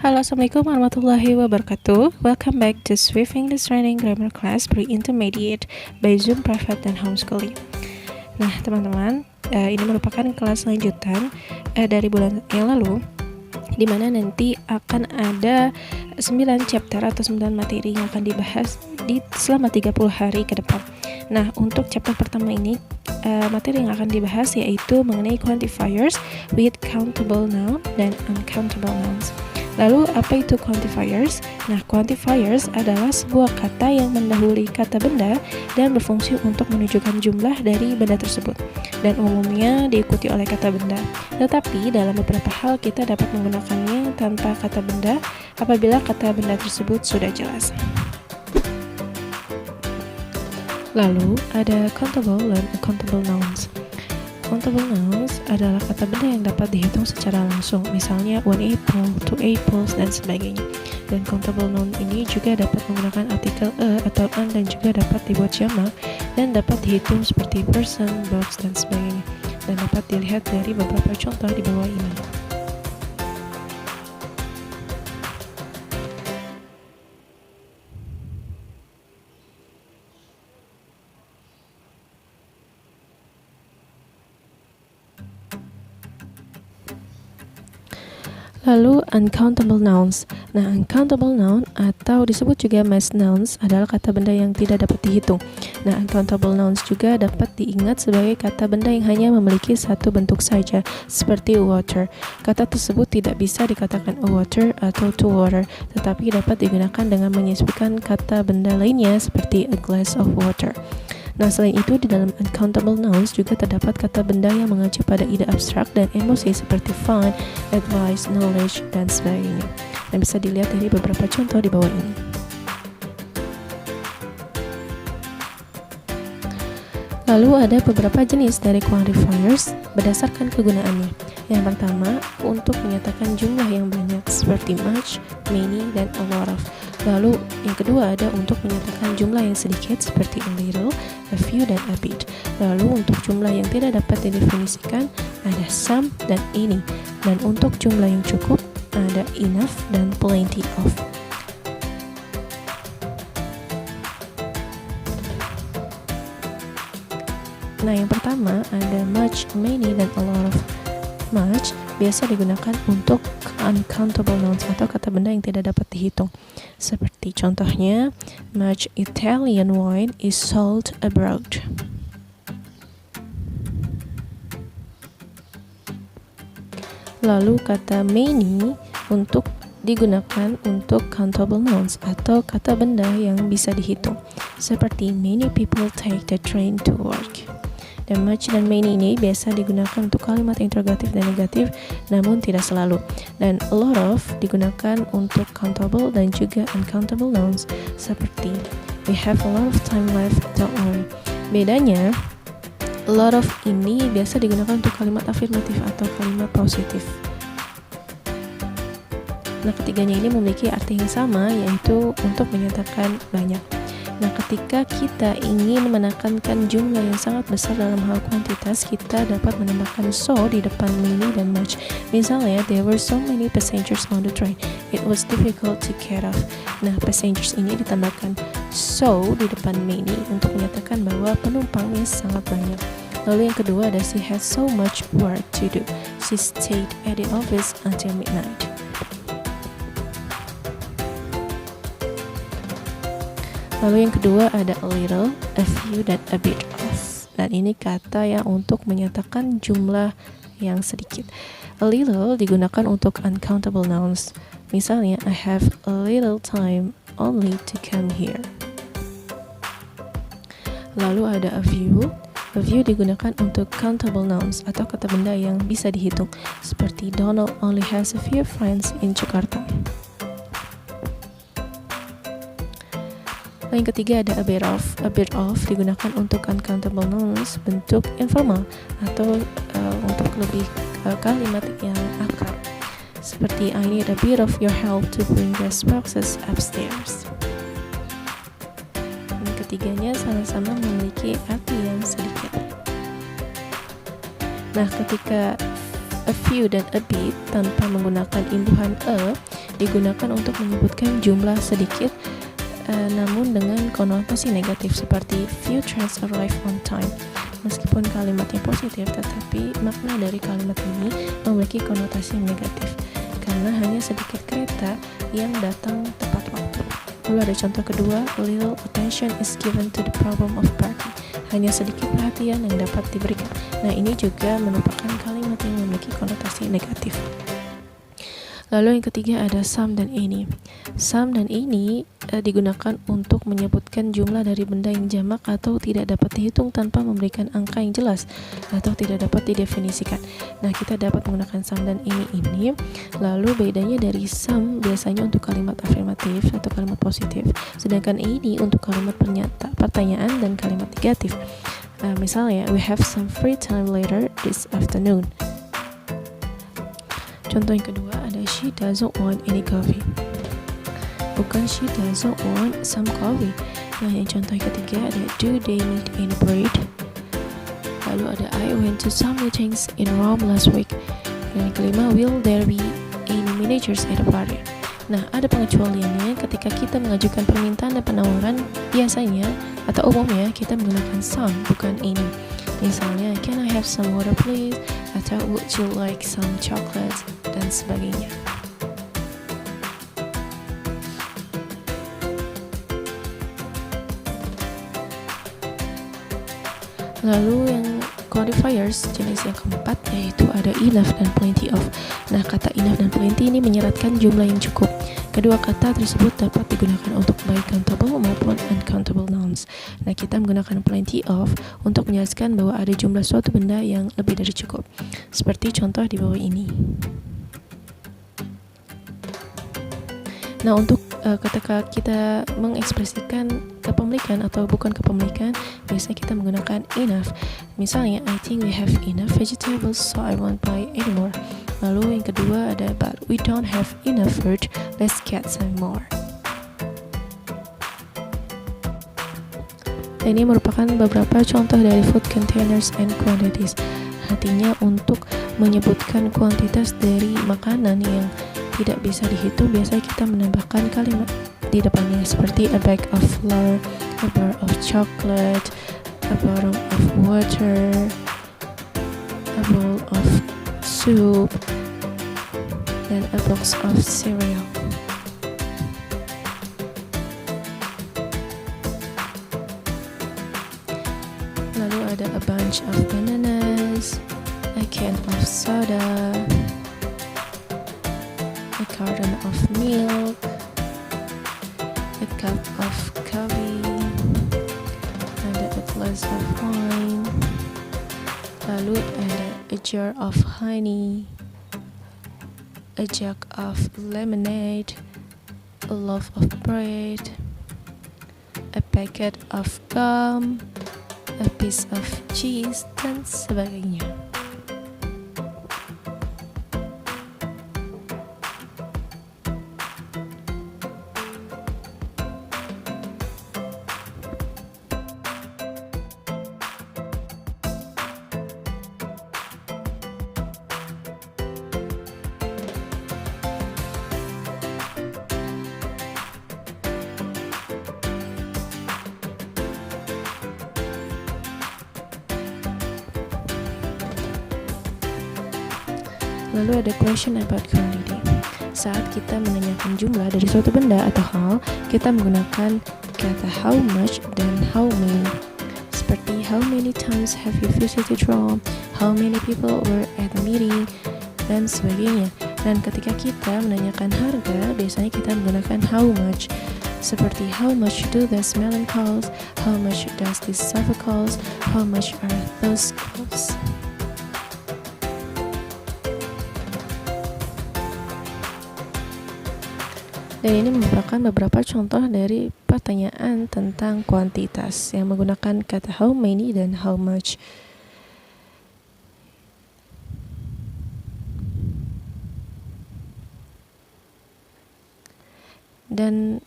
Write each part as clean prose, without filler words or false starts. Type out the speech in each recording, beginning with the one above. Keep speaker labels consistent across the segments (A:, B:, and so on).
A: Halo, assalamualaikum warahmatullahi wabarakatuh. Welcome back to Swift English Training Grammar Class Pre-Intermediate by Zoom Private dan Homeschooling. Nah, teman-teman, ini merupakan kelas lanjutan dari bulan yang lalu, di mana nanti akan ada 9 chapter atau 9 materi yang akan dibahas selama 30 hari ke depan. Nah, untuk chapter pertama ini, materi yang akan dibahas yaitu mengenai quantifiers with countable noun dan uncountable nouns. Lalu, apa itu quantifiers? Nah, quantifiers adalah sebuah kata yang mendahului kata benda dan berfungsi untuk menunjukkan jumlah dari benda tersebut, dan umumnya diikuti oleh kata benda. Tetapi, dalam beberapa hal kita dapat menggunakannya tanpa kata benda apabila kata benda tersebut sudah jelas. Lalu, ada countable dan uncountable nouns. Countable nouns adalah kata benda yang dapat dihitung secara langsung, misalnya 1 apple, 2 apples, dan sebagainya. Dan countable noun ini juga dapat menggunakan artikel a atau an dan juga dapat dibuat jamak dan dapat dihitung seperti person, birds, dan sebagainya. Dan dapat dilihat dari beberapa contoh di bawah ini. Lalu uncountable nouns. Nah, uncountable noun atau disebut juga mass nouns adalah kata benda yang tidak dapat dihitung. Nah, uncountable nouns juga dapat diingat sebagai kata benda yang hanya memiliki satu bentuk saja, seperti water. Kata tersebut tidak bisa dikatakan a water atau to water, tetapi dapat digunakan dengan menyesuaikan kata benda lainnya seperti a glass of water. Nah, selain itu, di dalam uncountable nouns juga terdapat kata benda yang mengacu pada ide abstrak dan emosi seperti fun, advice, knowledge, dan sebagainya. Dan bisa dilihat dari beberapa contoh di bawah ini. Lalu ada beberapa jenis dari quantifiers berdasarkan kegunaannya. Yang pertama, untuk menyatakan jumlah yang banyak seperti much, many, dan a lot of. Lalu yang kedua ada untuk menyatakan jumlah yang sedikit seperti a little, a few, dan a bit. Lalu untuk jumlah yang tidak dapat didefinisikan ada some dan any. Dan untuk jumlah yang cukup ada enough dan plenty of. Nah, yang pertama ada much, many, dan a lot of. Much biasa digunakan untuk uncountable nouns atau kata benda yang tidak dapat dihitung. Seperti contohnya, much Italian wine is sold abroad. Lalu kata many untuk digunakan untuk countable nouns atau kata benda yang bisa dihitung. Seperti many people take the train to work. Dan much dan many ini biasa digunakan untuk kalimat interrogatif dan negatif, namun tidak selalu. Dan a lot of digunakan untuk countable dan juga uncountable nouns, seperti we have a lot of time left, don't worry. Bedanya, a lot of ini biasa digunakan untuk kalimat afirmatif atau kalimat positif. Nah, ketiganya ini memiliki arti yang sama, yaitu untuk menyatakan banyak. Nah, ketika kita ingin menekankan jumlah yang sangat besar dalam hal kuantitas, kita dapat menambahkan so di depan many dan much. Misalnya, there were so many passengers on the train. It was difficult to get off. Nah, passengers ini ditambahkan so di depan many untuk menyatakan bahwa penumpangnya sangat banyak. Lalu yang kedua ada she had so much work to do. She stayed at the office until midnight. Lalu yang kedua ada a little, a few, dan a bit of. Dan ini kata yang untuk menyatakan jumlah yang sedikit. A little digunakan untuk uncountable nouns. Misalnya, I have a little time only to come here. Lalu ada a few. A few digunakan untuk countable nouns atau kata benda yang bisa dihitung. Seperti Donald only has a few friends in Jakarta. Yang ketiga ada a bit of. A bit of digunakan untuk uncountable nouns bentuk informal atau untuk lebih kalimat yang akrab. Seperti I need a bit of your help to bring these boxes upstairs. Yang ketiganya sama-sama memiliki arti yang sedikit. Nah, ketika A few dan a bit tanpa menggunakan imbuhan a digunakan untuk menyebutkan jumlah sedikit namun dengan konotasi negatif seperti few trains arrive on time. Meskipun kalimatnya positif, tetapi makna dari kalimat ini memiliki konotasi negatif karena hanya sedikit kereta yang datang tepat waktu. Lalu ada contoh kedua, little attention is given to the problem of parking. Hanya sedikit perhatian yang dapat diberikan. Nah, ini juga merupakan kalimat yang memiliki konotasi negatif. Lalu yang ketiga ada some dan any. Some dan any digunakan untuk menyebutkan jumlah dari benda yang jamak atau tidak dapat dihitung tanpa memberikan angka yang jelas atau tidak dapat didefinisikan. Nah, kita dapat menggunakan some dan any ini. Lalu bedanya dari some biasanya untuk kalimat afirmatif atau kalimat positif, sedangkan any untuk kalimat pertanyaan dan kalimat negatif. Misalnya, we have some free time later this afternoon. Contoh yang kedua ada she doesn't want any coffee. Bukan she doesn't want some coffee. Nah, yang contoh yang ketiga ada do they need any bread. Lalu ada I went to some meetings in Rome last week. Dan yang kelima, will there be any managers at the party. Nah, ada pengecualiannya ketika kita mengajukan permintaan dan penawaran biasanya atau umumnya kita menggunakan some bukan any. Misalnya, can I have some water please? Atau would you like some chocolate? Dan sebagainya. Lalu yang quantifiers jenis yang keempat yaitu ada enough dan plenty of. Nah, kata enough dan plenty ini menyeratkan jumlah yang cukup. Kedua kata tersebut dapat digunakan untuk baik countable maupun uncountable nouns. Nah, kita menggunakan plenty of untuk menjelaskan bahwa ada jumlah suatu benda yang lebih dari cukup. Seperti contoh di bawah ini. Nah, untuk ketika kita mengekspresikan kepemilikan atau bukan kepemilikan, biasanya kita menggunakan enough. Misalnya, I think we have enough vegetables, so I won't buy anymore. Lalu yang kedua ada but we don't have enough fruit, let's get some more. Ini merupakan beberapa contoh dari food containers and quantities. Artinya untuk menyebutkan kuantitas dari makanan yang tidak bisa dihitung, biasanya kita menambahkan kalimat di depannya seperti a bag of flour, a bar of chocolate, a bottle of water, a bowl of soup, dan a box of cereal. Lalu ada a bunch of bananas, a can of soda, a carton of milk, a cup of coffee, ada a glass of wine, lalu ada a jar of honey, a jug of lemonade, a loaf of bread, a packet of gum, a piece of cheese, dan sebagainya. Lalu ada question about quantity. Saat kita menanyakan jumlah dari suatu benda atau hal, kita menggunakan kata how much dan how many. Seperti how many times have you visited Rome, how many people were at the meeting, dan sebagainya. Dan ketika kita menanyakan harga, biasanya kita menggunakan how much. Seperti how much do those melon cost, how much does this sofa cost, how much are those clothes. Dan ini merupakan beberapa contoh dari pertanyaan tentang kuantitas yang menggunakan kata how many dan how much. Dan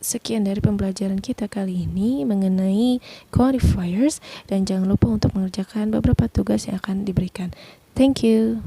A: sekian dari pembelajaran kita kali ini mengenai quantifiers, dan jangan lupa untuk mengerjakan beberapa tugas yang akan diberikan. Thank you.